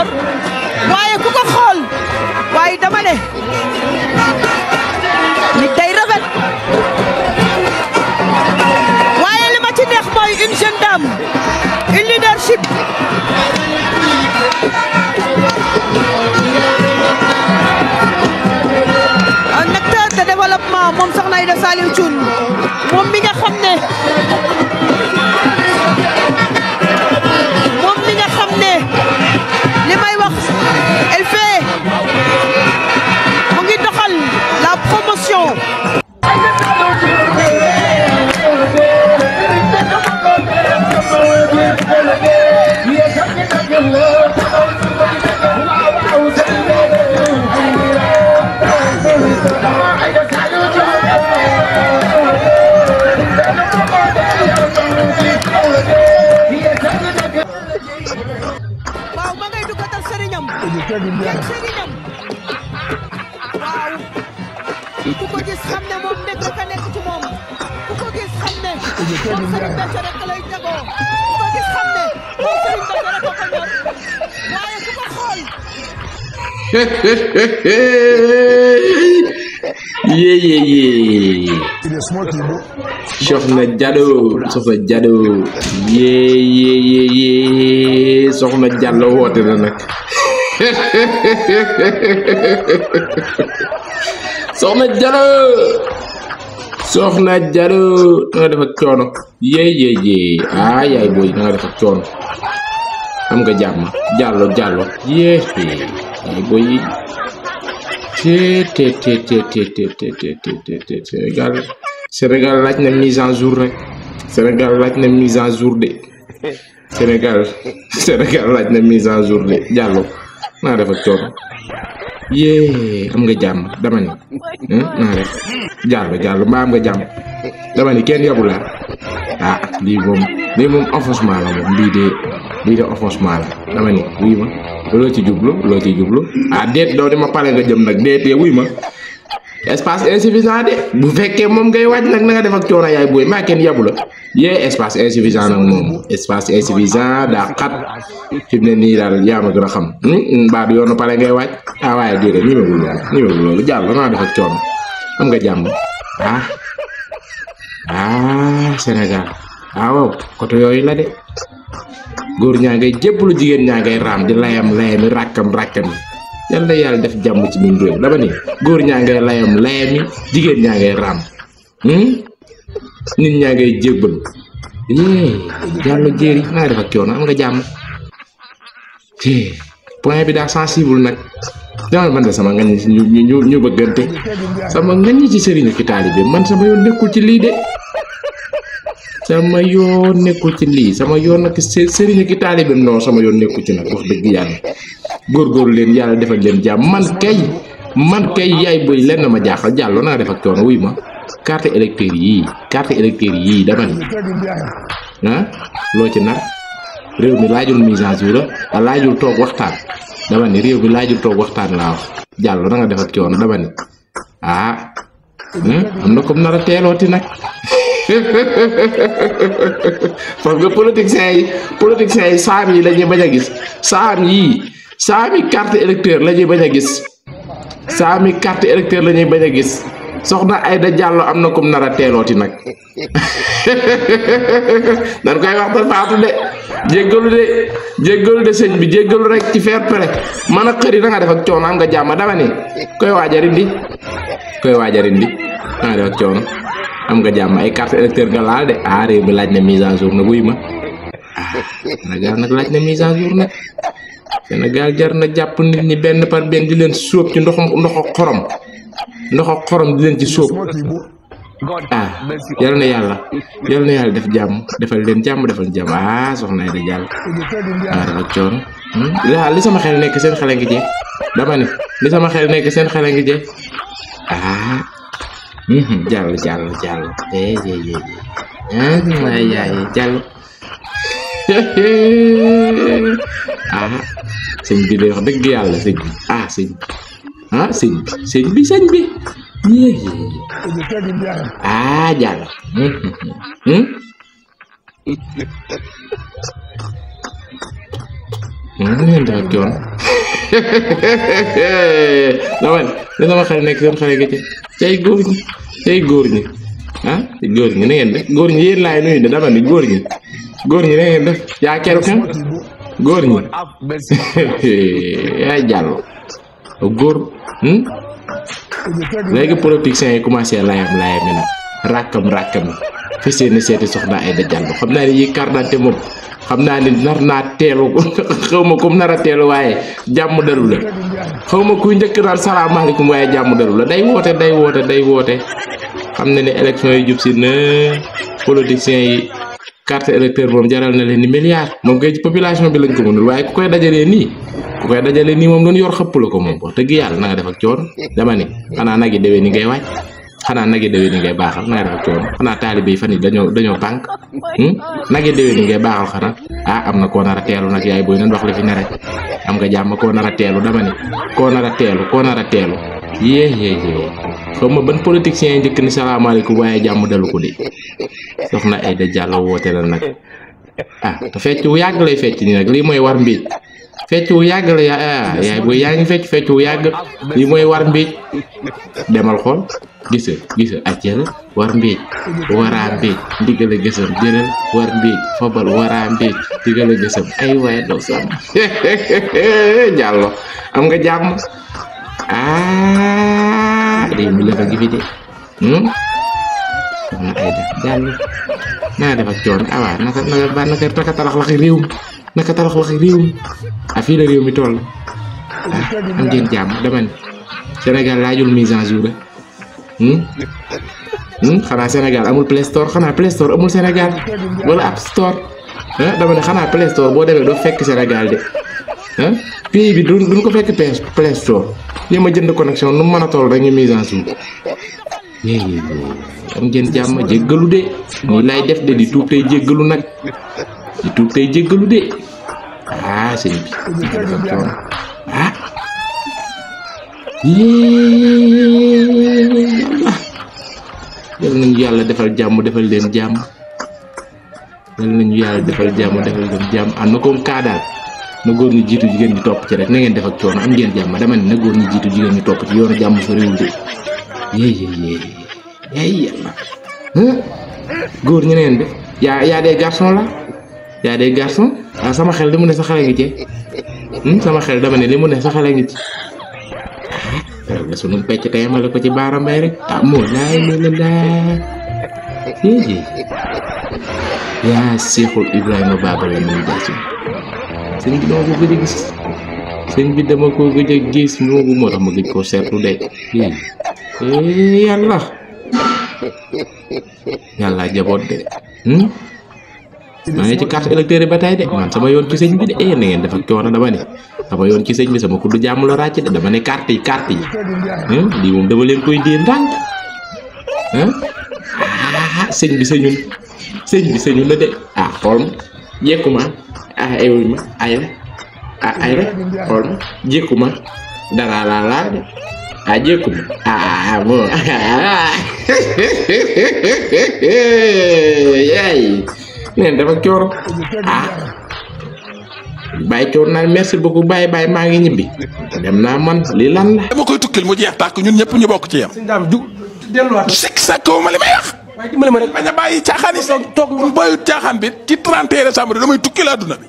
yor waaye ku ko xool waaye dama ne nit day rafet waaye li ma ci neex mooy une jeune dame une leadership un acteur de développement moom Soxna Aïda Saliou Thioune moom mi nga xam ne li may wax elle fait mu ngi doxal la promotion waaw ku ko gis xam ne moom nekk ka nekk ci moom ku ko gis xam ne moom Serigne Béthio rek lay tegoo ku ko gis xam ne moom Serigne Béthio rek ko ñor waaye ku ko xool yee Soxna Diallo yee Soxna Diallo woote na nag Soxna Diallo nga def ak coono yee ah yaay booy nga def ak coono am nga jàmm Diallo yee yaay booy Sénégal laaj na mise en jour rek Sénégal laaj na mise en jour de Sénégal laaj na mise en jour de Diallo naa def ak coono yee am nga jàmm dama ni naa def Diallo mbaa am nga jàmm dama ni kenn yabu la ah lii moom offensement la moom lii de offensement la dama ni wuy ma loo ci jublu ah déet doo di ma pare nga jëm nag déetee wuy ma espace insuffisant de bu fekkee moom ngay wàcc nag na nga def ak coono yaay booy maa kenn yabu la yee espace insuffisant nag moom espace insuffisant daa xat fi mu ne nii daal yaa ma gën a xam mbaa du yoonu pare ngay wàcc ah waaye déedéet ñëwagul loolu Diallo naa def ak coono am nga jàmm Sénégal waaw côté yooyu la de góor ñaa ngay jébbalu jigéen ñaa ngay raam di layami rakkam yal na yàlla def jàmm ci biir réew dama ni góor ñaa ngay layami jigéen ñaa ngay raam nit ñaa ngay jébbalu Diallo jéeri naa def ak coono am nga jàmm point bi daa sensible nag dama man de sama ngañ ñu bëggante sama ngañ ci sëriñu ki taalibe man sama yoon nekkul ci lii de sama yoon nekkul ci lii sama yoon nag sëriñu ki taalibe non sama yoon nekkul ci nag wax dëgg yàlla góorgóorlu leen yàlla defal leen jàmm man kay yaay booy lenn ma jaaxal Diallo naa def ak coono wuy ma carte électeur yii dama ni loo ci nar réew mi laajul mise en jour la laajul toog waxtaan dama ni réew mi laajul toog waxtaan laa wax Diallo na nga def ak coono dama ni am na comme nar a teelooti nag foog nga politiciens yi saam yi la ñuy bañ a gis saami carte électeur la ñuy bañ a gis saami carte électeur la ñuy bañ a gis Soxna Aïda Diallo am na comme nar a teelooti nag dañ koy wax ba faatu de jéggalu de sëñ bi jéggalu rek ci fair play man a xëri na nga def ak coono am nga jàmm dama ni koy waajarindi na nga def ak coono am nga jàmm ay carte électeur nga laal de réew mi laaj na mise en jour nag wuy ma Sénégal nag laaj na mise en jour nag Sénégal jar na jàpp nit ñi benn par benn di leen sóob ci ndoxu xorom di leen ci sóob yal na yàlla def jàmm defal leen jàmm Soxna Aïda Diallo dafa coono li sama xel nekk seen xel a ngi jeex dama ne li sama xel nekk seen xel a ngi jeex Diallo Diallo sëñ bi de wax dëgg yàlla sëñ bi sëñ bi Diallo ngeen def ak yoon dama ne sama xel nekk seen xel gi cay góor ñi ah góor ñi na ngeen def góor ñi yéen laay nuyu de dama ni góor ñi na ngeen def yaa keru kan góor ñi yaay jàll góor léegi politiciens yi commencé layam mi nag rakkam fas yéene seeti soxna Aïda Diallo xam naa ne yi carte d'identité moom xam naa ni nar naa teelu xaw ma comme nar a teelu waaye jàmm daru la xaw ma kuy njëkk naan salaamaaleykum waaye jàmm daru la day woote xam na ne élection yi jub si na politiciens yi carte électeur moom jaral na leen ni milliard moom kay ci population bi lañ ko mënul waaye ku koy dajalee nii moom doon yor xëpp la ko moom wax dëgg yàlla na nga def ak coon dama ni xanaa nag yi déwee ni ngay waaj xanaa nag yi déwee ni ngay baaxal na nga def ak coon xanaa taalibe yi fan yi dañoo pànk nag yi déwee ni ngay baaxal xanaa am na koo nar a teelu nag yaay booy nan wax li fi ne rek am nga jàmm koo nar a teelu dama ni koo nar a teelu yee xaw ma ban politicien yi njëkk ni salaamaaleykum waaye jàmm dalu ko de soxna Aïda Diallo woote la nag te fecc wu yàgg lay fecc ni nag lii mooy war mbiij fecc wu yàgg la yaay booy yaa ngi fecc wu yàgg lii mooy war mbiij demal xool gisa accel war mbiij waraa mbiij ndigale gësam jëlal war mbiij fobal waraa mbiij ndigale gësam ay waaye daw sam Diallo am nga jàmm réew mi la gi fi de soxna Aïda Diallo naa def ak coon awaa naka talax laxi réew mi fii la réew mi toll am ngeen jàmm dama ne Sénégal laajul mise en jour xanaa Sénégal amul Play Store xanaa Play Store amul Sénégal wala App Store dama ne xanaa Play Store boo demee doo fekk Sénégal de pays bi duñ ko fekk Play Store yéem a jënd connexion nu mu mën a toll rek ñu mise en jour am ngeen jàmm jéggalu de nii lay def de di tuub tey jéggalu nag de sëñ bi yal nañu yàlla defal jàmm defal leen jàmm am na comme kaa daal na góor ñi jiitu jigéen ñi topp ci rek na ngeen def ak coono am ngeen jàmm dama ne na góor ñi jiitu jigéen ñi topp ci yoonu jàmm fa réew de yàlla góor ñu neen def yaa des garçons la sama xel li mu ne sa xale ngi ci sama xel dama ne li mu ne sa xale ngi ci la sunu pecc tey ma la ko ci baara mbay rek moo laay yaa Seexul Ibrahima Baba la muy jaasi sëñ bi dama ko gëj a gis moo tax ma gëj koo seetlu de yàlla jaboot de maa ngi ci carte électeur ba tey de man sama yoon ci sëñ bi de na ngeen def ak coono dama ne sama yoon ci sëñ bi sama kuddu jàmm la ràcc de dama ne carte yi lii moom dama leen koy dee ndànk sëñ bi sëñun la de xool ma jekku ma ewuñ ma ay rek xool ma jekku ma dara laa de jekku ma bon yaay neen dafa cooro bàyyi coor naan merci beaucoup bàyyi maa ngi ñibbi dem naa man lii lan la dama koy tukkil mu jeex tàkk ñun ñëpp ñu bokk ci yam sik sakko ma li may wax waaye dimbali ma rek bañ a bàyyi caaxaan yi toog bàyyi caaxaan bi ci 31 décembre damay tukkil àdduna bi